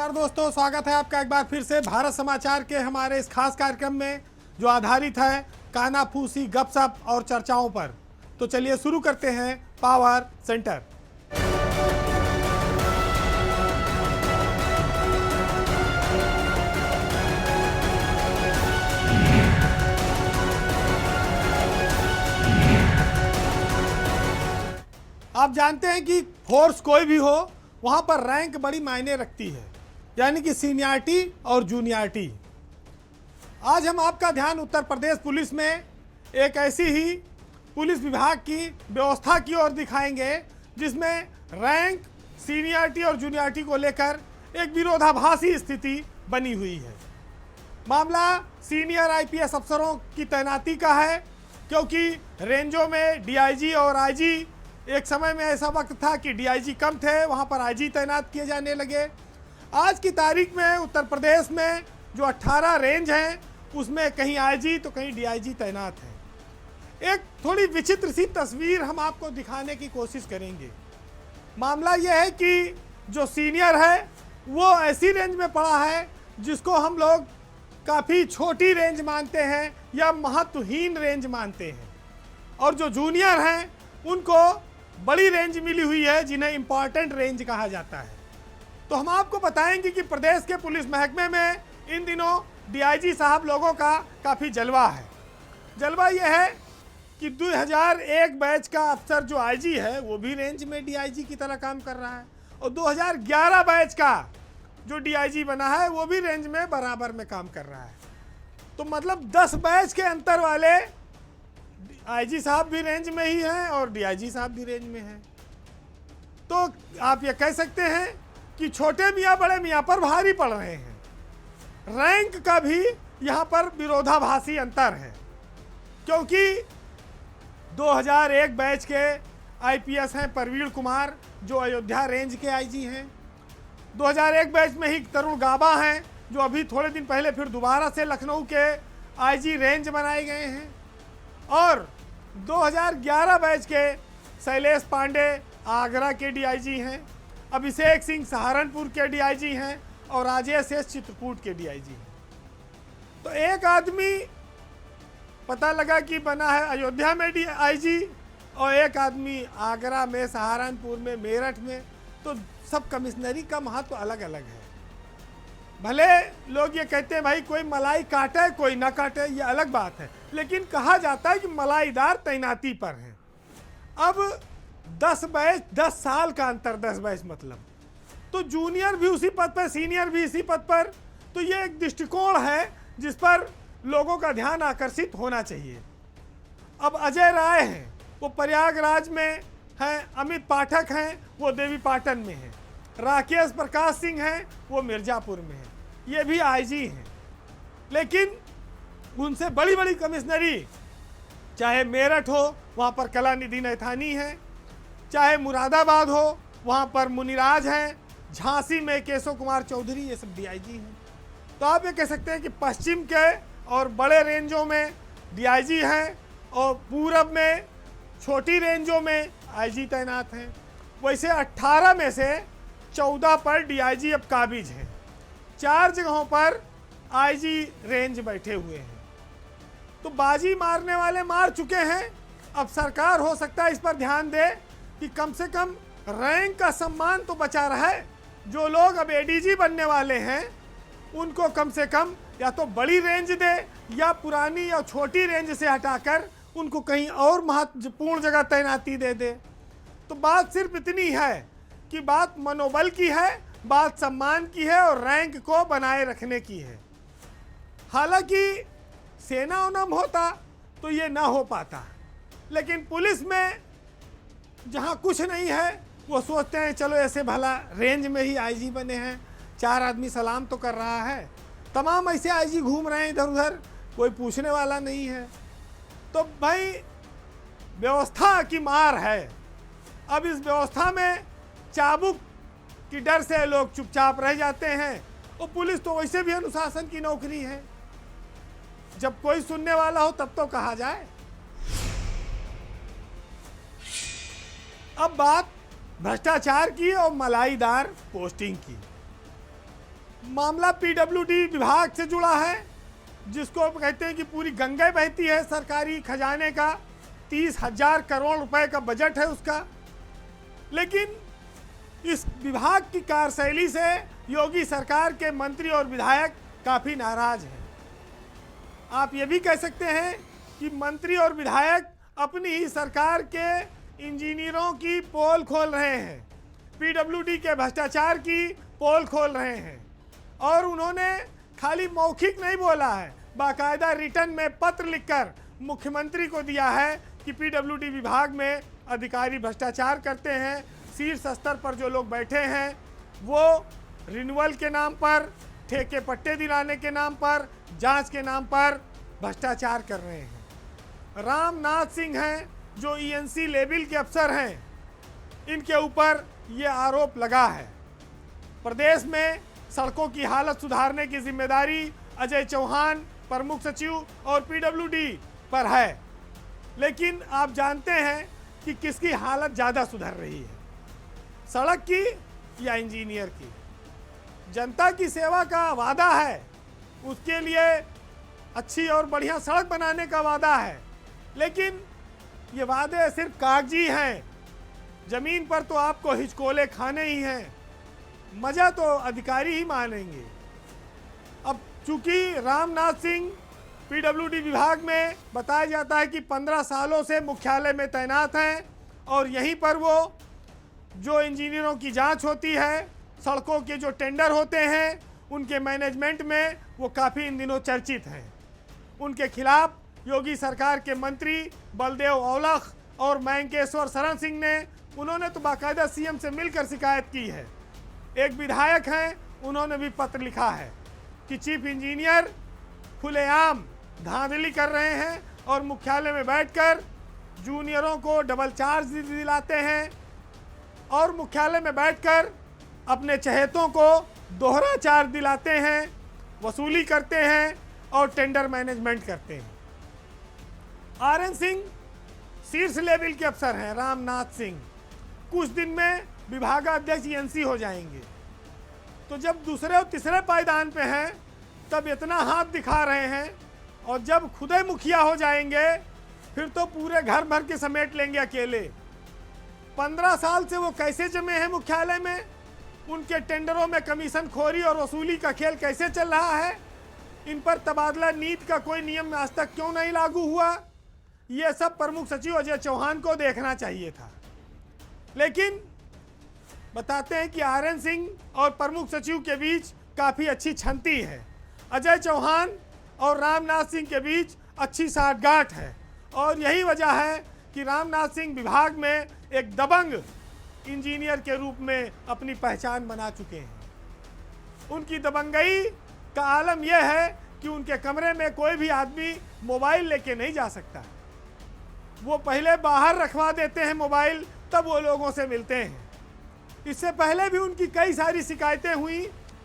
नमस्कार दोस्तों, स्वागत है आपका एक बार फिर से भारत समाचार के हमारे इस खास कार्यक्रम में जो आधारित है कानाफूसी गपशप और चर्चाओं पर। तो चलिए शुरू करते हैं पावर सेंटर। आप जानते हैं कि फोर्स कोई भी हो वहां पर रैंक बड़ी मायने रखती है, यानी कि सीनियरिटी और जूनियरिटी। आज हम आपका ध्यान उत्तर प्रदेश पुलिस में एक ऐसी ही पुलिस विभाग की व्यवस्था की ओर दिखाएंगे जिसमें रैंक, सीनियरिटी और जूनियरिटी को लेकर एक विरोधाभासी स्थिति बनी हुई है। मामला सीनियर आईपीएस अफसरों की तैनाती का है, क्योंकि रेंजों में डीआईजी और आईजी, एक समय में ऐसा वक्त था कि डीआईजी कम थे, वहां पर आईजी तैनात किए जाने लगे। आज की तारीख में उत्तर प्रदेश में जो 18 रेंज हैं उसमें कहीं आईजी तो कहीं डीआईजी तैनात है। एक थोड़ी विचित्र सी तस्वीर हम आपको दिखाने की कोशिश करेंगे। मामला यह है कि जो सीनियर है वो ऐसी रेंज में पड़ा है जिसको हम लोग काफ़ी छोटी रेंज मानते हैं या महत्वहीन रेंज मानते हैं, और जो जूनियर हैं उनको बड़ी रेंज मिली हुई है जिन्हें इंपॉर्टेंट रेंज कहा जाता है। तो हम आपको बताएंगे कि प्रदेश के पुलिस महकमे में इन दिनों डीआईजी साहब लोगों का काफ़ी जलवा है। जलवा यह है कि 2001 बैच का अफसर जो आईजी है वो भी रेंज में डीआईजी की तरह काम कर रहा है, और 2011 बैच का जो डीआईजी बना है वो भी रेंज में बराबर में काम कर रहा है। तो मतलब 10 बैच के अंतर वाले आईजी साहब भी रेंज में ही हैं और डीआईजी साहब भी रेंज में हैं। तो आप ये कह सकते हैं कि छोटे मियाँ बड़े मियाँ पर भारी पड़ रहे हैं। रैंक का भी यहाँ पर विरोधाभासी अंतर है, क्योंकि 2001 बैच के आईपीएस हैं प्रवीण कुमार जो अयोध्या रेंज के आईजी हैं। 2001 बैच में ही तरुण गाबा हैं जो अभी थोड़े दिन पहले फिर दोबारा से लखनऊ के आईजी रेंज बनाए गए हैं। और 2011 बैच के शैलेश पांडे आगरा के डीआईजी हैं, अभिषेक सिंह सहारनपुर के डीआईजी हैं और राजेश एस चित्रकूट के डीआईजी हैं। तो एक आदमी पता लगा कि बना है अयोध्या में डीआईजी और एक आदमी आगरा में, सहारनपुर में, मेरठ में। तो सब कमिश्नरी का महत्व अलग अलग है। भले लोग ये कहते हैं भाई कोई मलाई काटे कोई ना काटे, ये अलग बात है, लेकिन कहा जाता है कि मलाईदार तैनाती पर हैं। अब 10 बैच, 10 साल का अंतर, 10 बैच मतलब, तो जूनियर भी उसी पद पर, सीनियर भी इसी पद पर। तो ये एक दृष्टिकोण है जिस पर लोगों का ध्यान आकर्षित होना चाहिए। अब अजय राय हैं, वो प्रयागराज में हैं, अमित पाठक हैं, वो देवी पाटन में हैं, राकेश प्रकाश सिंह हैं, वो मिर्ज़ापुर में हैं, ये भी आईजी हैं। लेकिन उनसे बड़ी बड़ी कमिश्नरी, चाहे मेरठ हो वहाँ पर कलानिधि नैथानी हैं, चाहे मुरादाबाद हो वहाँ पर मुनिराज हैं, झांसी में केशव कुमार चौधरी, ये सब डीआईजी हैं। तो आप ये कह सकते हैं कि पश्चिम के और बड़े रेंजों में डीआईजी हैं और पूरब में छोटी रेंजों में आईजी तैनात हैं। वैसे 18 में से 14 पर डीआईजी अब काबिज हैं, 4 जगहों पर आईजी रेंज बैठे हुए हैं। तो बाजी मारने वाले मार चुके हैं। अब सरकार हो सकता है इस पर ध्यान दे कि कम से कम रैंक का सम्मान तो बचा रहे। जो लोग अब एडीजी बनने वाले हैं उनको कम से कम या तो बड़ी रेंज दे या पुरानी या छोटी रेंज से हटाकर उनको कहीं और महत्वपूर्ण जगह तैनाती दे दे। तो बात सिर्फ इतनी है कि बात मनोबल की है, बात सम्मान की है और रैंक को बनाए रखने की है। हालांकि सेना उनम होता तो ये ना हो पाता, लेकिन पुलिस में जहाँ कुछ नहीं है वो सोचते हैं चलो ऐसे भला रेंज में ही आईजी बने हैं, 4 आदमी सलाम तो कर रहा है, तमाम ऐसे आईजी घूम रहे हैं इधर उधर, कोई पूछने वाला नहीं है। तो भाई व्यवस्था की मार है। अब इस व्यवस्था में चाबुक की डर से लोग चुपचाप रह जाते हैं, और पुलिस तो वैसे भी अनुशासन की नौकरी है, जब कोई सुनने वाला हो तब तो कहा जाए। अब बात भ्रष्टाचार की और मलाईदार पोस्टिंग की। मामला पीडब्ल्यूडी विभाग से जुड़ा है, जिसको कहते हैं कि पूरी गंगा बहती है सरकारी खजाने का। 30,000 करोड़ रुपए का बजट है उसका। लेकिन इस विभाग की कार्यशैली से योगी सरकार के मंत्री और विधायक काफ़ी नाराज हैं। आप ये भी कह सकते हैं कि मंत्री और विधायक अपनी ही सरकार के इंजीनियरों की पोल खोल रहे हैं, पीडब्ल्यूडी के भ्रष्टाचार की पोल खोल रहे हैं। और उन्होंने खाली मौखिक नहीं बोला है, बाकायदा रिटर्न में पत्र लिखकर मुख्यमंत्री को दिया है कि पीडब्ल्यूडी विभाग में अधिकारी भ्रष्टाचार करते हैं। शीर्ष स्तर पर जो लोग बैठे हैं वो रिन्यूअल के नाम पर, ठेके पट्टे दिलाने के नाम पर, जांच के नाम पर भ्रष्टाचार कर रहे हैं। रामनाथ सिंह हैं जो ईएनसी लेवल के अफसर हैं, इनके ऊपर ये आरोप लगा है। प्रदेश में सड़कों की हालत सुधारने की जिम्मेदारी अजय चौहान, प्रमुख सचिव और पीडब्ल्यूडी पर है। लेकिन आप जानते हैं कि किसकी हालत ज़्यादा सुधर रही है, सड़क की या इंजीनियर की? जनता की सेवा का वादा है, उसके लिए अच्छी और बढ़िया सड़क बनाने का वादा है, लेकिन ये वादे सिर्फ कागजी हैं। ज़मीन पर तो आपको हिचकोले खाने ही हैं, मज़ा तो अधिकारी ही मानेंगे। अब चूंकि रामनाथ सिंह पीडब्ल्यूडी विभाग में बताया जाता है कि 15 सालों से मुख्यालय में तैनात हैं और यहीं पर वो जो इंजीनियरों की जांच होती है, सड़कों के जो टेंडर होते हैं, उनके मैनेजमेंट में वो काफ़ी इन दिनों चर्चित हैं। उनके खिलाफ योगी सरकार के मंत्री बलदेव औलख और मयंकेश्वर शरण सिंह ने, उन्होंने तो बाकायदा सीएम से मिलकर शिकायत की है। एक विधायक हैं, उन्होंने भी पत्र लिखा है कि चीफ इंजीनियर खुलेआम धांधली कर रहे हैं और मुख्यालय में बैठकर जूनियरों को डबल चार्ज दिलाते हैं और मुख्यालय में बैठकर अपने चहेतों को दोहरा चार्ज दिलाते हैं, वसूली करते हैं और टेंडर मैनेजमेंट करते हैं। आरएन सिंह शीर्ष लेवल के अफसर हैं, रामनाथ सिंह कुछ दिन में विभागाध्यक्ष ईएनसी हो जाएंगे। तो जब दूसरे और तीसरे पायदान पे हैं तब इतना हाथ दिखा रहे हैं, और जब खुदे मुखिया हो जाएंगे फिर तो पूरे घर भर के समेट लेंगे अकेले। 15 साल से वो कैसे जमे हैं मुख्यालय में, उनके टेंडरों में कमीशन खोरी और वसूली का खेल कैसे चल रहा है, इन पर तबादला नीति का कोई नियम आज तक क्यों नहीं लागू हुआ, ये सब प्रमुख सचिव अजय चौहान को देखना चाहिए था। लेकिन बताते हैं कि आरएन सिंह और प्रमुख सचिव के बीच काफ़ी अच्छी छंती है। अजय चौहान और रामनाथ सिंह के बीच अच्छी साठगांठ है, और यही वजह है कि रामनाथ सिंह विभाग में एक दबंग इंजीनियर के रूप में अपनी पहचान बना चुके हैं। उनकी दबंगई का आलम यह है कि उनके कमरे में कोई भी आदमी मोबाइल लेके नहीं जा सकता। वो पहले बाहर रखवा देते हैं मोबाइल, तब वो लोगों से मिलते हैं। इससे पहले भी उनकी कई सारी शिकायतें हुई,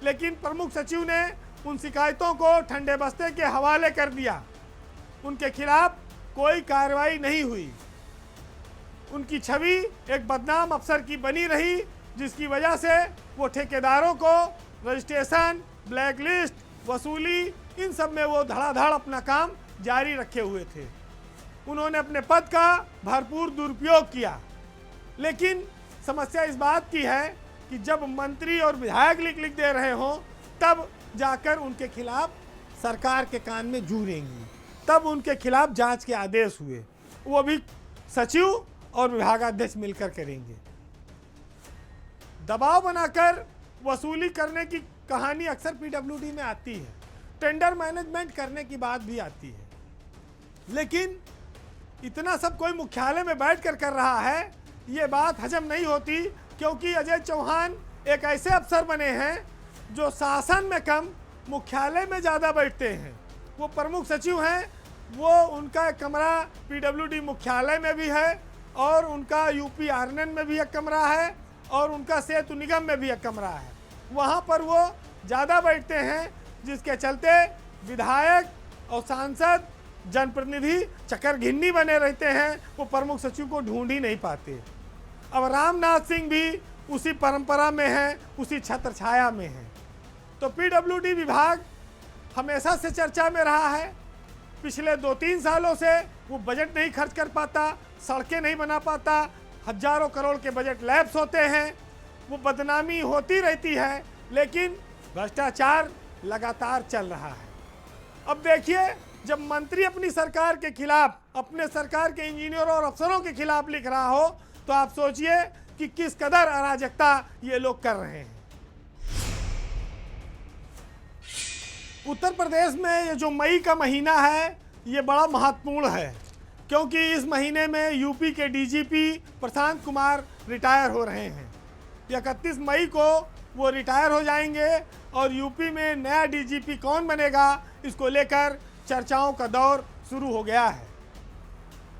लेकिन प्रमुख सचिव ने उन शिकायतों को ठंडे बस्ते के हवाले कर दिया। उनके खिलाफ कोई कार्रवाई नहीं हुई। उनकी छवि एक बदनाम अफसर की बनी रही, जिसकी वजह से वो ठेकेदारों को रजिस्ट्रेशन, ब्लैकलिस्ट, वसूली, इन सब में वो धड़ाधड़ अपना काम जारी रखे हुए थे। उन्होंने अपने पद का भरपूर दुरुपयोग किया। लेकिन समस्या इस बात की है कि जब मंत्री और विधायक लिख दे रहे हों, तब जाकर उनके खिलाफ सरकार के कान में जू रेंगी, तब उनके खिलाफ जांच के आदेश हुए, वो भी सचिव और विभागाध्यक्ष मिलकर करेंगे। दबाव बनाकर वसूली करने की कहानी अक्सर पीडब्ल्यूडी में आती है, टेंडर मैनेजमेंट करने की बात भी आती है, लेकिन इतना सब कोई मुख्यालय में बैठकर कर रहा है, ये बात हजम नहीं होती। क्योंकि अजय चौहान एक ऐसे अफसर बने हैं जो शासन में कम, मुख्यालय में ज़्यादा बैठते हैं। वो प्रमुख सचिव हैं, वो उनका कमरा पीडब्ल्यूडी मुख्यालय में भी है, और उनका यूपी आरएनएन में भी एक कमरा है, और उनका सेतु निगम में भी एक कमरा है। वहाँ पर वो ज़्यादा बैठते हैं, जिसके चलते विधायक और सांसद, जनप्रतिनिधि चक्कर-घिन्नी बने रहते हैं, वो प्रमुख सचिव को ढूंढ ही नहीं पाते। अब रामनाथ सिंह भी उसी परंपरा में हैं, उसी छत्र छाया में हैं। तो पीडब्ल्यूडी विभाग हमेशा से चर्चा में रहा है। पिछले 2-3 सालों से वो बजट नहीं खर्च कर पाता, सड़कें नहीं बना पाता, हजारों करोड़ के बजट लैप्स होते हैं, वो बदनामी होती रहती है, लेकिन भ्रष्टाचार लगातार चल रहा है। अब देखिए, जब मंत्री अपनी सरकार के खिलाफ, अपने सरकार के इंजीनियरों और अफसरों के खिलाफ लिख रहा हो, तो आप सोचिए कि किस कदर अराजकता ये लोग कर रहे हैं। उत्तर प्रदेश में ये जो मई का महीना है, ये बड़ा महत्वपूर्ण है, क्योंकि इस महीने में यूपी के डीजीपी प्रशांत कुमार रिटायर हो रहे हैं। 31 मई को वो रिटायर हो जाएंगे और यूपी में नया डीजीपी कौन बनेगा, इसको लेकर चर्चाओं का दौर शुरू हो गया है।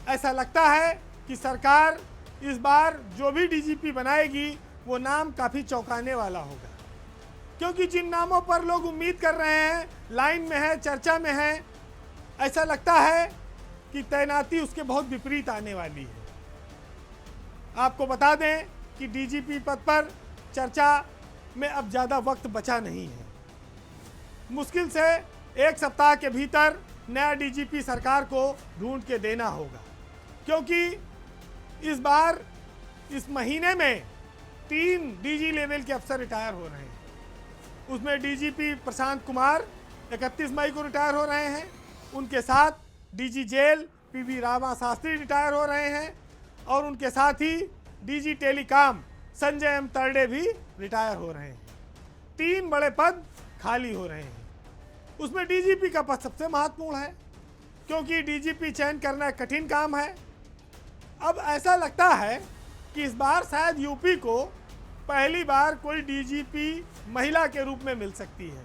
ऐसा लगता है कि सरकार इस बार जो भी डीजीपी बनाएगी वो नाम काफ़ी चौंकाने वाला होगा, क्योंकि जिन नामों पर लोग उम्मीद कर रहे हैं, लाइन में है, चर्चा में है, ऐसा लगता है कि तैनाती उसके बहुत विपरीत आने वाली है। आपको बता दें कि डीजीपी पद पर चर्चा में अब ज़्यादा वक्त बचा नहीं है। मुश्किल से 1 सप्ताह के भीतर नया डीजीपी सरकार को ढूंढ के देना होगा, क्योंकि इस बार इस महीने में 3 डीजी लेवल के अफसर रिटायर हो रहे हैं। उसमें डीजीपी प्रशांत कुमार 31 मई को रिटायर हो रहे हैं, उनके साथ DG jail PV Rama Shastri retire हो रहे हैं, और उनके साथ ही DG telecom Sanjay M Tarde भी रिटायर हो रहे हैं। 3 बड़े पद खाली हो रहे हैं। उसमें डीजीपी का पद सबसे महत्वपूर्ण है, क्योंकि डीजीपी चयन करना एक कठिन काम है। अब ऐसा लगता है कि इस बार शायद यूपी को पहली बार कोई डीजीपी महिला के रूप में मिल सकती है।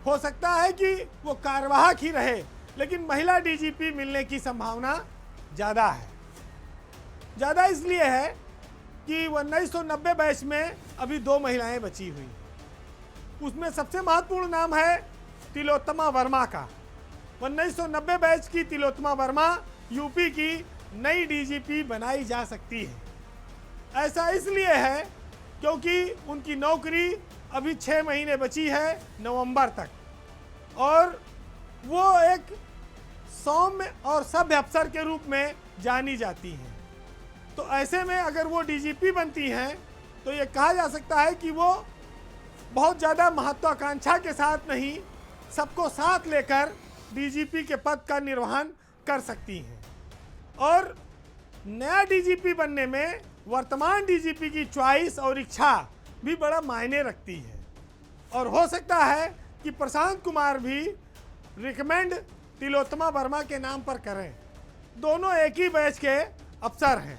हो सकता है कि वो कार्यवाहक ही रहे, लेकिन महिला डीजीपी मिलने की संभावना ज़्यादा है। ज़्यादा इसलिए है कि 1990 बैच में अभी 2 महिलाएं बची हुई। उसमें सबसे महत्वपूर्ण नाम है तिलोत्तमा वर्मा का। 1990 बैच की तिलोत्तमा वर्मा यूपी की नई डीजीपी बनाई जा सकती है। ऐसा इसलिए है क्योंकि उनकी नौकरी अभी 6 महीने बची है नवंबर तक, और वो एक सौम्य और सभ्य अफसर के रूप में जानी जाती हैं। तो ऐसे में अगर वो डीजीपी बनती हैं तो ये कहा जा सकता है कि वो बहुत ज़्यादा महत्वाकांक्षा के साथ नहीं, सबको साथ लेकर डीजीपी के पद का निर्वहन कर सकती हैं। और नया डीजीपी बनने में वर्तमान डीजीपी की चॉइस और इच्छा भी बड़ा मायने रखती है, और हो सकता है कि प्रशांत कुमार भी रिकमेंड तिलोत्तमा वर्मा के नाम पर करें। दोनों एक ही बैच के अफसर हैं।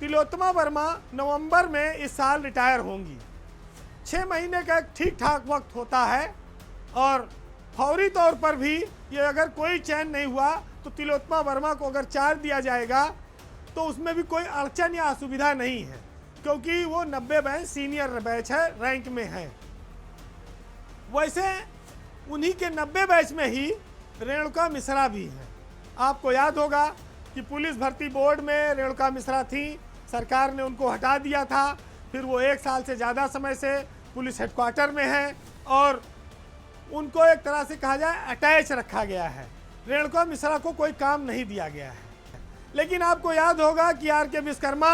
तिलोत्तमा वर्मा नवंबर में इस साल रिटायर होंगी। 6 महीने का एक ठीक ठाक वक्त होता है, और फौरी तौर पर भी ये अगर कोई चयन नहीं हुआ तो तिलोत्तमा वर्मा को अगर चार्ज दिया जाएगा तो उसमें भी कोई अड़चन या असुविधा नहीं है, क्योंकि वो 90 बैच सीनियर बैच है, रैंक में है। वैसे उन्हीं के 90 बैच में ही रेणुका मिश्रा भी है। आपको याद होगा कि पुलिस भर्ती बोर्ड में रेणुका मिश्रा थी, सरकार ने उनको हटा दिया था, फिर वो 1 साल से ज़्यादा समय से पुलिस हेडक्वार्टर में है, और उनको एक तरह से कहा जाए अटैच रखा गया है। रेणुका मिश्रा को कोई काम नहीं दिया गया है। लेकिन आपको याद होगा कि आर.के. विश्वकर्मा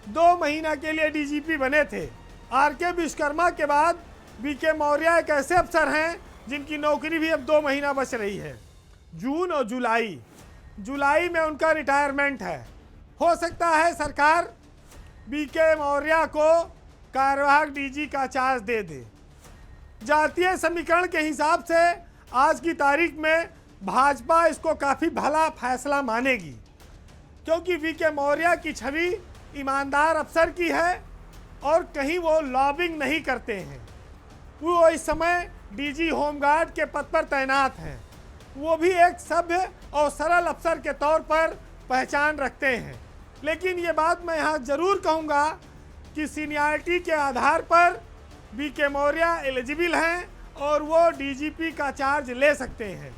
2 महीना के लिए डीजीपी बने थे। आर.के. विश्वकर्मा के बाद वी.के. मौर्य एक ऐसे अफसर हैं जिनकी नौकरी भी अब 2 महीना बच रही है। जून और जुलाई में उनका रिटायरमेंट है। हो सकता है सरकार वी.के. मौर्य को कार्यवाहक डीजी का चार्ज दे दे। जातीय समीकरण के हिसाब से आज की तारीख में भाजपा इसको काफ़ी भला फैसला मानेगी, क्योंकि वी.के. मौर्य की छवि ईमानदार अफसर की है और कहीं वो लॉबिंग नहीं करते हैं। वो इस समय डीजी होमगार्ड के पद पर तैनात हैं। वो भी एक सभ्य और सरल अफसर के तौर पर पहचान रखते हैं। लेकिन ये बात मैं यहाँ ज़रूर कहूँगा कि सीनियरिटी के आधार पर वी.के. मौर्य एलिजिबल हैं और वो डीजीपी का चार्ज ले सकते हैं।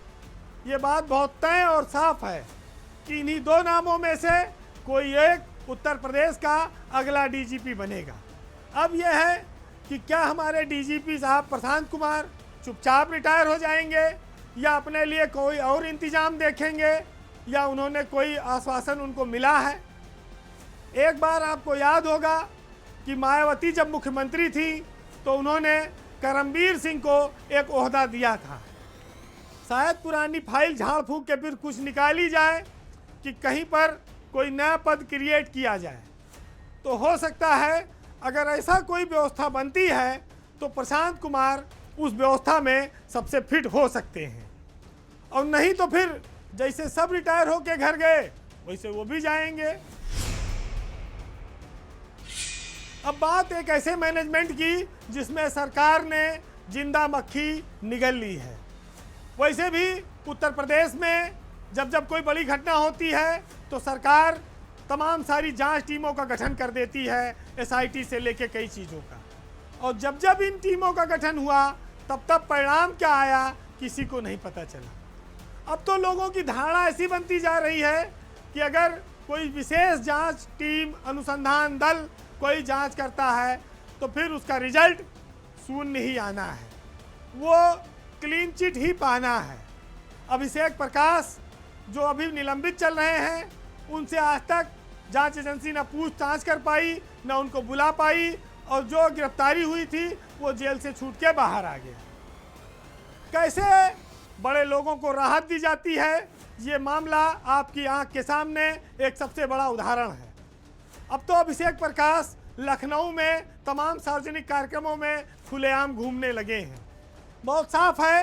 ये बात बहुत तय और साफ है कि इन्हीं 2 नामों में से कोई एक उत्तर प्रदेश का अगला डीजीपी बनेगा। अब यह है कि क्या हमारे डीजीपी साहब प्रशांत कुमार चुपचाप रिटायर हो जाएंगे या अपने लिए कोई और इंतजाम देखेंगे, या उन्होंने कोई आश्वासन उनको मिला है। एक बार आपको याद होगा कि मायावती जब मुख्यमंत्री थी तो उन्होंने करमबीर सिंह को एक ओहदा दिया था। शायद पुरानी फाइल झाड़ फूंक के फिर कुछ निकाली जाए कि कहीं पर कोई नया पद क्रिएट किया जाए। तो हो सकता है अगर ऐसा कोई व्यवस्था बनती है तो प्रशांत कुमार उस व्यवस्था में सबसे फिट हो सकते हैं, और नहीं तो फिर जैसे सब रिटायर होके घर गए वैसे वो भी जाएंगे। अब बात एक ऐसे मैनेजमेंट की जिसमें सरकार ने जिंदा मक्खी निगल ली है। वैसे भी उत्तर प्रदेश में जब जब कोई बड़ी घटना होती है तो सरकार तमाम सारी जांच टीमों का गठन कर देती है, एसआईटी से लेके कई चीज़ों का, और जब जब इन टीमों का गठन हुआ तब तब परिणाम क्या आया किसी को नहीं पता चला। अब तो लोगों की धारणा ऐसी बनती जा रही है कि अगर कोई विशेष जांच टीम, अनुसंधान दल कोई जांच करता है तो फिर उसका रिजल्ट शून्य ही आना है, वो क्लीन चिट ही पाना है। अभिषेक प्रकाश जो अभी निलंबित चल रहे हैं, उनसे आज तक जांच एजेंसी न पूछताछ कर पाई, न उनको बुला पाई, और जो गिरफ्तारी हुई थी वो जेल से छूट के बाहर आ गया। कैसे बड़े लोगों को राहत दी जाती है, ये मामला आपकी आंख के सामने एक सबसे बड़ा उदाहरण है। अब तो अभिषेक प्रकाश लखनऊ में तमाम सार्वजनिक कार्यक्रमों में खुलेआम घूमने लगे हैं। बहुत साफ है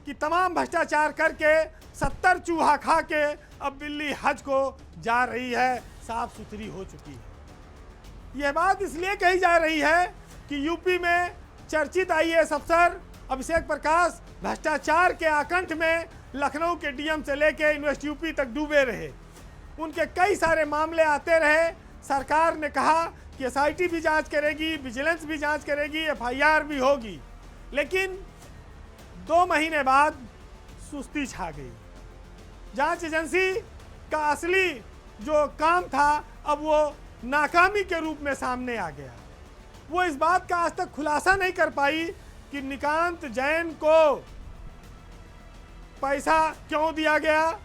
कि तमाम भ्रष्टाचार करके 70 चूहा खा के अब बिल्ली हज को जा रही है, साफ सुथरी हो चुकी है। यह बात इसलिए कही जा रही है कि यूपी में चर्चित आईएएस अफसर अभिषेक प्रकाश भ्रष्टाचार के आकंठ में लखनऊ के डीएम से लेके इन्वेस्ट यूपी तक डूबे रहे। उनके कई सारे मामले आते रहे। सरकार ने कहा कि एसआईटी भी जांच करेगी, विजिलेंस भी जांच करेगी, एफआईआर भी होगी, लेकिन 2 महीने बाद सुस्ती छा गई। जांच एजेंसी का असली जो काम था अब वो नाकामी के रूप में सामने आ गया। वो इस बात का आज तक खुलासा नहीं कर पाई कि निकांत जैन को पैसा क्यों दिया गया,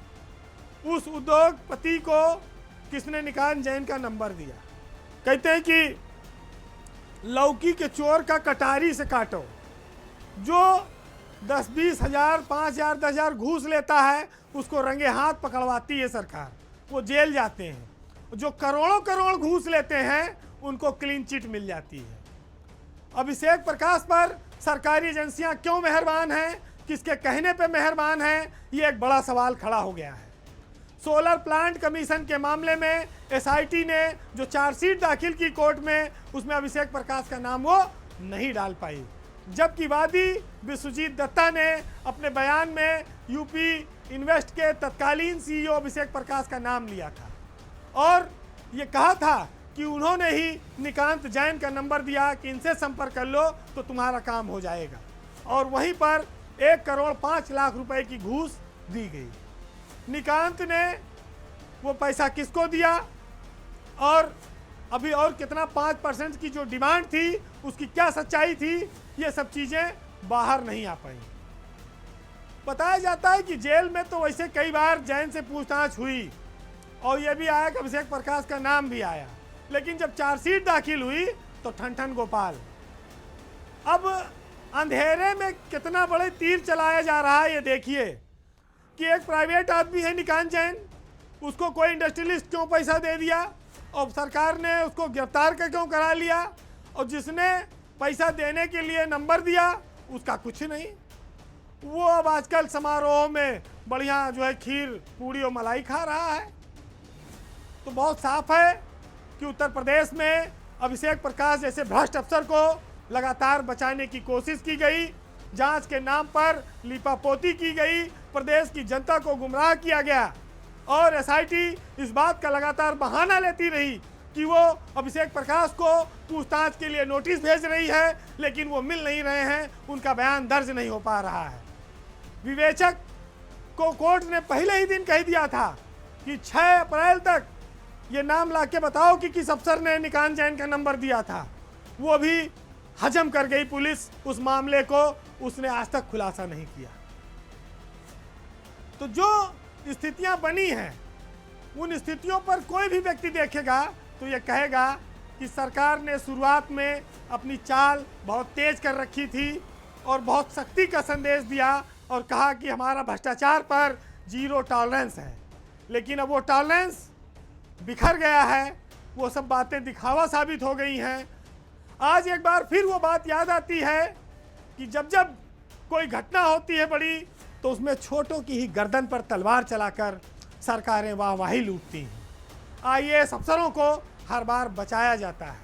उस उद्योगपति को किसने निकांत जैन का नंबर दिया। कहते हैं कि लौकी के चोर का कटारी से काटो। जो 10-20 हज़ार, 5 हज़ार, 10 हज़ार घूस लेता है उसको रंगे हाथ पकड़वाती है सरकार, वो जेल जाते हैं। जो करोड़ों करोड़ घूस लेते हैं उनको क्लीन चिट मिल जाती है। अभिषेक प्रकाश पर सरकारी एजेंसियां क्यों मेहरबान हैं, किसके कहने पे मेहरबान हैं, ये एक बड़ा सवाल खड़ा हो गया है। सोलर प्लांट कमीशन के मामले में एसआईटी ने जो चार्जशीट दाखिल की कोर्ट में, उसमें अभिषेक प्रकाश का नाम वो नहीं डाल पाई, जबकि वादी विश्वजीत दत्ता ने अपने बयान में यूपी इन्वेस्ट के तत्कालीन सीईओ अभिषेक प्रकाश का नाम लिया था और ये कहा था कि उन्होंने ही निकांत जैन का नंबर दिया कि इनसे संपर्क कर लो तो तुम्हारा काम हो जाएगा, और वहीं पर 1 करोड़ 5 लाख रुपए की घूस दी गई। निकांत ने वो पैसा किसको दिया और अभी और कितना 5% की जो डिमांड थी उसकी क्या सच्चाई थी, ये सब चीज़ें बाहर नहीं आ पाई। बताया जाता है कि जेल में तो वैसे कई बार जैन से पूछताछ हुई और ये भी आया कि अभिषेक प्रकाश का नाम भी आया, लेकिन जब चार्जशीट दाखिल हुई तो ठन ठन गोपाल। अब अंधेरे में कितना बड़े तीर चलाया जा रहा है ये देखिए कि एक प्राइवेट आदमी है निकांत जैन, उसको कोई इंडस्ट्रियलिस्ट क्यों पैसा दे दिया और सरकार ने उसको गिरफ्तार कर क्यों करा लिया, और जिसने पैसा देने के लिए नंबर दिया उसका कुछ नहीं। वो अब आजकल समारोह में बढ़िया जो है खीर पूड़ी और मलाई खा रहा है। तो बहुत साफ है कि उत्तर प्रदेश में अभिषेक प्रकाश जैसे भ्रष्ट अफसर को लगातार बचाने की कोशिश की गई, जांच के नाम पर लीपापोती की गई, प्रदेश की जनता को गुमराह किया गया और एसआईटी इस बात का लगातार बहाना लेती रही कि वो अभिषेक प्रकाश को पूछताछ के लिए नोटिस भेज रही है, लेकिन वो मिल नहीं रहे हैं, उनका बयान दर्ज नहीं हो पा रहा है। विवेचक को कोर्ट ने पहले ही दिन कह दिया था कि 6 अप्रैल तक ये नाम ला के बताओ कि किस अफसर ने निकांत जैन का नंबर दिया था। वो भी हजम कर गई पुलिस उस मामले को, उसने आज तक खुलासा नहीं किया। तो जो स्थितियां बनी हैं, उन स्थितियों पर कोई भी व्यक्ति देखेगा तो ये कहेगा कि सरकार ने शुरुआत में अपनी चाल बहुत तेज कर रखी थी और बहुत सख्ती का संदेश दिया और कहा कि हमारा भ्रष्टाचार पर जीरो टॉलरेंस है। लेकिन अब वो टॉलरेंस बिखर गया है, वो सब बातें दिखावा साबित हो गई हैं। आज एक बार फिर वो बात याद आती है कि जब जब कोई घटना होती है बड़ी, तो उसमें छोटों की ही गर्दन पर तलवार चलाकर सरकारें वाहवाही लूटती हैं। आईएएस अफसरों को हर बार बचाया जाता है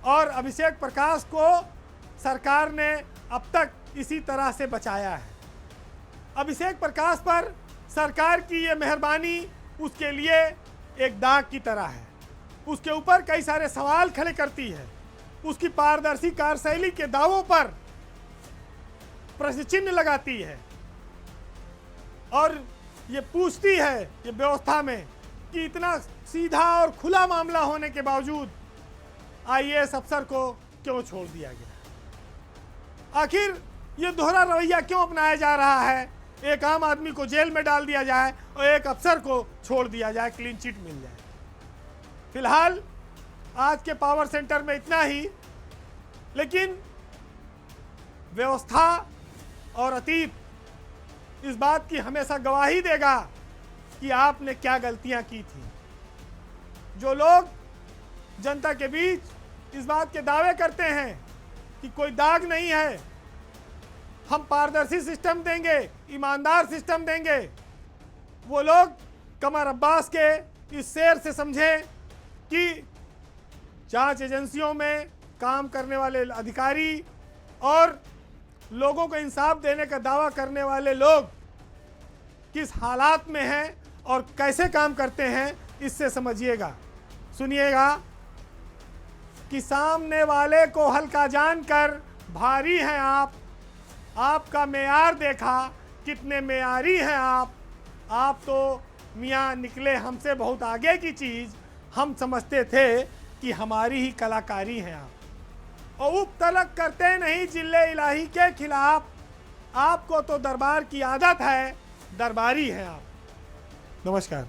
और अभिषेक प्रकाश को सरकार ने अब तक इसी तरह से बचाया है। अभिषेक प्रकाश पर सरकार की ये मेहरबानी उसके लिए एक दाग की तरह है, उसके ऊपर कई सारे सवाल खड़े करती है। उसकी पारदर्शी कार्यशैली के दावों पर प्रश्न चिन्ह लगाती है और ये पूछती है ये व्यवस्था में कि इतना सीधा और खुला मामला होने के बावजूद आईएएस अफसर को क्यों छोड़ दिया गया। आखिर ये दोहरा रवैया क्यों अपनाया जा रहा है? एक आम आदमी को जेल में डाल दिया जाए और एक अफसर को छोड़ दिया जाए, क्लीन चिट मिल जाए। फिलहाल आज के पावर सेंटर में इतना ही, लेकिन व्यवस्था और अतीत इस बात की हमेशा गवाही देगा कि आपने क्या गलतियां की थी। जो लोग जनता के बीच इस बात के दावे करते हैं कि कोई दाग नहीं है, हम पारदर्शी सिस्टम देंगे, ईमानदार सिस्टम देंगे, वो लोग कमर अब्बास के इस शेर से समझें कि जांच एजेंसियों में काम करने वाले अधिकारी और लोगों को इंसाफ देने का दावा करने वाले लोग किस हालात में हैं और कैसे काम करते हैं, इससे समझिएगा। सुनिएगा कि सामने वाले को हल्का जानकर भारी हैं आप, आपका मेयार देखा कितने मेयारी हैं आप तो मियाँ निकले हमसे बहुत आगे की चीज़। हम समझते थे कि हमारी ही कलाकारी है आप, और उप तलक करते नहीं जिले इलाही के खिलाफ। आपको तो दरबार की आदत है, दरबारी हैं आप। नमस्कार।